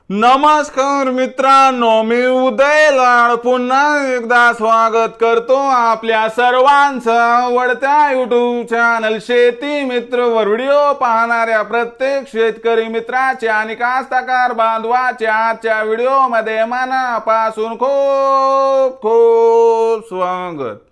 नमस्कार मित्रांनो, मी उदय लाड पुन्हा एकदा स्वागत करतो आपल्या सर्वांचं आवडत्या युट्यूब चॅनल शेती मित्र वर व्हिडिओ पाहणाऱ्या प्रत्येक शेतकरी मित्राचे आणि कास्तकार बांधवाचे आजच्या व्हिडिओमध्ये मनापासून खूप खूप स्वागत।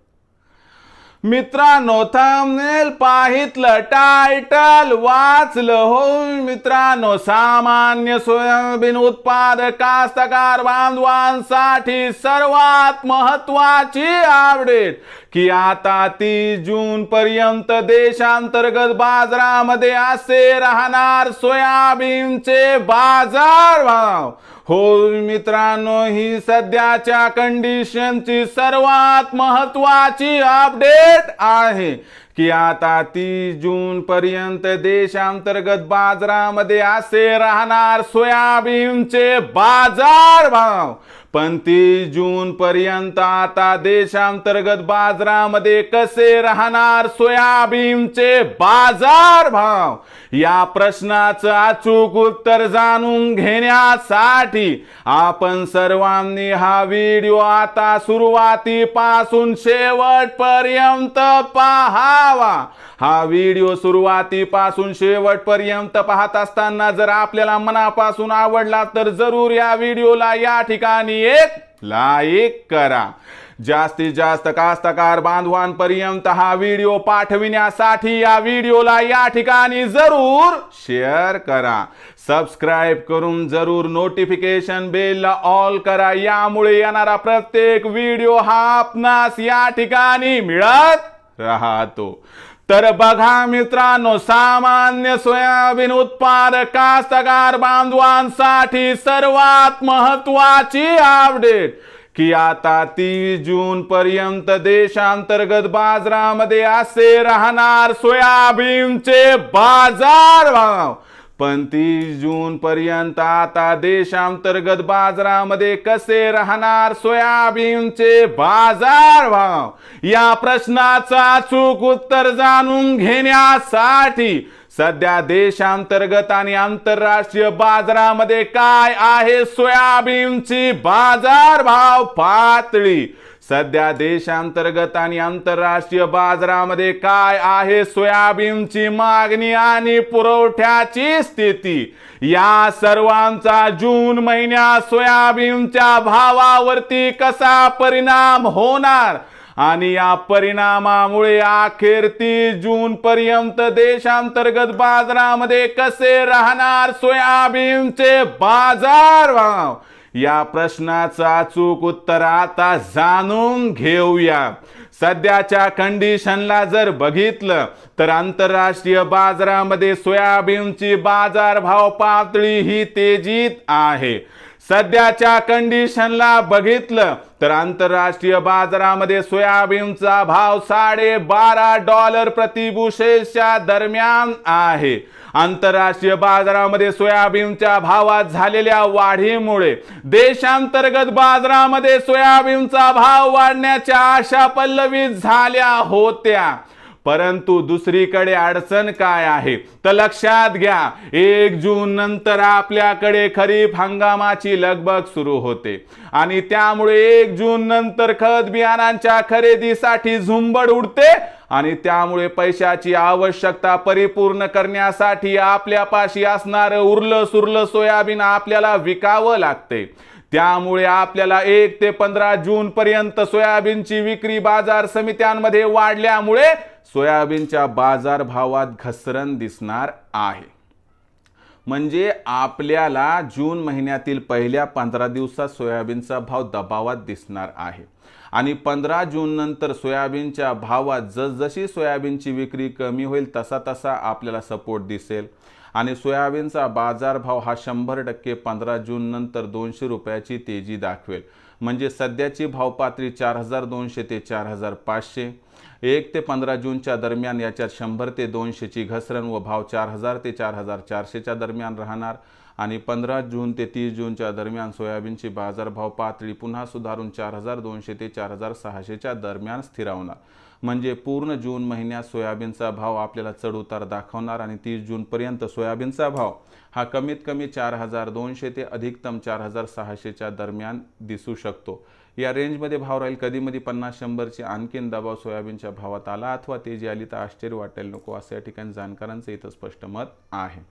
मित्रांनो, थंबनेल पाहितलं, टायटल वाचलं हो मित्रांनो। सामान्य सोयाबीन उत्पादक कास्तकार बांधवांसाठी सर्वात महत्त्वाची अपडेट की आता 30 जून पर्यंत देशांतर्गत बाजारामध्ये असे राहणार सोयाबीनचे बाजार भाव। हो मित्रांनो, ही सध्याच्या कंडिशनची सर्वात महत्त्वाची अपडेट आहे की आता 30 जून पर्यंत देशांतर्गत बाजारामध्ये असे राहणार सोयाबीनचे बाजार भाव। पण 30 जून पर्यंत आता देशांतर्गत बाजारामध्ये कसे राहणार सोयाबीनचे बाजार भाव, या प्रश्नाचं अचूक उत्तर जाणून घेण्यासाठी आपण सर्वांनी हा व्हिडिओ आता सुरुवातीपासून शेवटपर्यंत पाहावा। हा व्हिडिओ सुरुवातीपासून शेवटपर्यंत पाहत असताना जर आपल्याला मनापासून आवडला तर जरूर या व्हिडिओला या ठिकाणी एक लाईक करा। जास्तीत जास्त कास्तकार बांधवांपर्यंत हा व्हिडिओ पाठविण्यासाठी या व्हिडिओला या ठिकाणी जरूर शेअर करा। सबस्क्राइब करून जरूर नोटिफिकेशन बेलला ऑल करा, यामुळे येणारा प्रत्येक व्हिडिओ हा आपणास या ठिकाणी मिळत राहतो। तर बघा मित्रांनो, सामान्य सोयाबीन उत्पादक कास्तकार बांधवांसाठी सर्वात महत्त्वाची अपडेट की आता 30 जून पर्यंत देशांतर्गत बाजारामध्ये असे राहणार सोयाबीनचे बाजार भाव। पण 30 जून पर्यंत आता देशांतर्गत बाजारामध्ये कसे राहणार सोयाबीनचे बाजार भाव, या प्रश्नाचं अचूक उत्तर जाणून घेण्यासाठी सध्या देशांतर्गत आणि आंतरराष्ट्रीय बाजारामध्ये काय आहे सोयाबीनची बाजार भाव पातळी, सध्या देशांतर्गत आणि आंतरराष्ट्रीय बाजारामध्ये काय आहे सोयाबीनची मागणी आणि पुरवठ्याची स्थिती, या सर्वांचा जून महिन्यात सोयाबीनच्या भावावरती कसा परिणाम होणार आणि या परिणामामुळे अखेर 30 जून पर्यंत देशांतर्गत बाजारामध्ये कसे राहणार सोयाबीनचे बाजार भाव, या प्रश्नाचं अचूक उत्तर आता जाणून घेऊया। सध्याच्या कंडिशनला जर बघितलं तर आंतरराष्ट्रीय बाजारामध्ये सोयाबीनची बाजार भाव पातळी ही तेजीत आहे। सध्याच्या कंडिशनला बघितलं तर आंतरराष्ट्रीय बाजारामध्ये सोयाबीनचा भाव $12.5 प्रति बुशेलच्या दरम्यान आहे। आंतरराष्ट्रीय बाजारामध्ये सोयाबीनच्या भावात झालेल्या वाढीमुळे देशांतर्गत बाजारामध्ये सोयाबीनचा भाव वाढण्याच्या आशा पल्लवित झाल्या होत्या। परंतु दुसरीकडे अडचण काय आहे तर लक्षात घ्या, 1 जून नंतर आपल्याकडे खरीप हंगामाची लगबग सुरू होते आणि त्यामुळे 1 जून नंतर खत बियाणांच्या खरेदीसाठी झुंबड उडते आणि त्यामुळे पैशाची आवश्यकता परिपूर्ण करण्यासाठी आपल्यापाशी असणारं उरलं सुरलं सोयाबीन आपल्याला विकावं लागते। त्यामुळे आपल्याला 1 ते 15 जून पर्यंत सोयाबीनची विक्री बाजार समित्यांमध्ये वाढल्यामुळे सोयाबीनच्या बाजार भावात घसरण दिसणार आहे। म्हणजे आपल्याला जून महिन्यातील पहिल्या 15 दिवसात सोयाबीनचा भाव दबावात दिसणार आहे आणि 15 जून नंतर सोयाबीनच्या भावात जसजशी सोयाबीनची विक्री कमी होईल तसा तसा आपल्याला सपोर्ट दिसेल आणि सोयाबीनचा बाजारभाव हा 100% 15 जून नंतर 200 रुपयाची तेजी दाखवेल। म्हणजे सध्याची भाव पातळी 4200 ते 4500, 1 ते 15 जूनच्या दरम्यान याच्यात 100 ते 200 ची घसरण व भाव 4000 ते 4400 च्या दरम्यान राहणार आणि 15 जून ते 30 जूनच्या दरम्यान सोयाबीनची बाजारभाव पातळी पुन्हा सुधारून 4200 ते 4600च्या दरम्यान स्थिरावणार। म्हणजे पूर्ण जून महिन्यात सोयाबीनचा भाव आपल्याला चढउतार दाखवणार आणि 30 जूनपर्यंत सोयाबीनचा भाव हा कमीत कमी 4200 ते अधिकतम 4600च्या दरम्यान दिसू शकतो। या रेंजमध्ये भाव राहील। कधीमधी 50-100ची आणखीन दबाव सोयाबीनच्या भावात आला अथवा तेजी आली तर आश्चर्य वाटायला नको, असं या ठिकाणी जाणकारांचं इथं स्पष्ट मत आहे।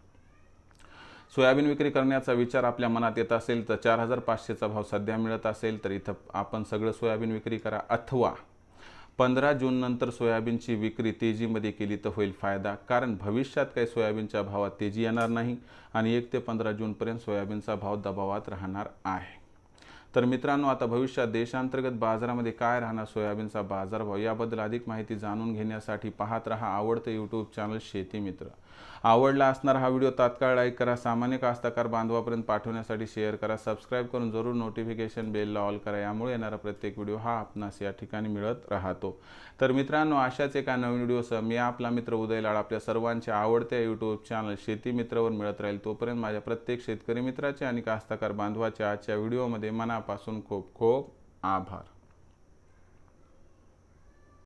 सोयाबीन विक्री करण्याचा विचार आपल्या मनात येत असेल तर 4500चा भाव सध्या मिळत असेल तर इथं आपण सगळं सोयाबीन विक्री करा, अथवा 15 जून नंतर सोयाबीनची विक्री तेजीमध्ये केली तर होईल फायदा, कारण भविष्यात काही सोयाबीनच्या भावात तेजी येणार नाही आणि 1 ते 15 जूनपर्यंत सोयाबीनचा भाव दबावात राहणार आहे। तर मित्रांनो, आता भविष्यात देशांतर्गत बाजारामध्ये काय राहणार सोयाबीनचा बाजारभाव याबद्दल अधिक माहिती जाणून घेण्यासाठी पाहत रहा आवडतं यूट्यूब चॅनल शेती मित्र। आवडला असणारा हा व्हिडिओ तात्काळ लाईक करा, सामान्य कास्तकार बांधवापर्यंत पाठवण्यासाठी शेअर करा, सबस्क्राईब करून जरूर नोटिफिकेशन बेलला ऑल करा, यामुळे येणारा प्रत्येक व्हिडिओ हा आपणास या ठिकाणी मिळत राहतो। तर मित्रांनो, अशाच एका नवीन व्हिडिओसह मी आपला मित्र उदय लाड आपल्या सर्वांच्या आवडत्या यूट्यूब चॅनल शेती मित्रवर मिळत राहील। तोपर्यंत माझ्या प्रत्येक शेतकरी मित्राचे आणि कास्तकार बांधवाच्या आजच्या व्हिडिओमध्ये मनापासून खूप खूप आभार।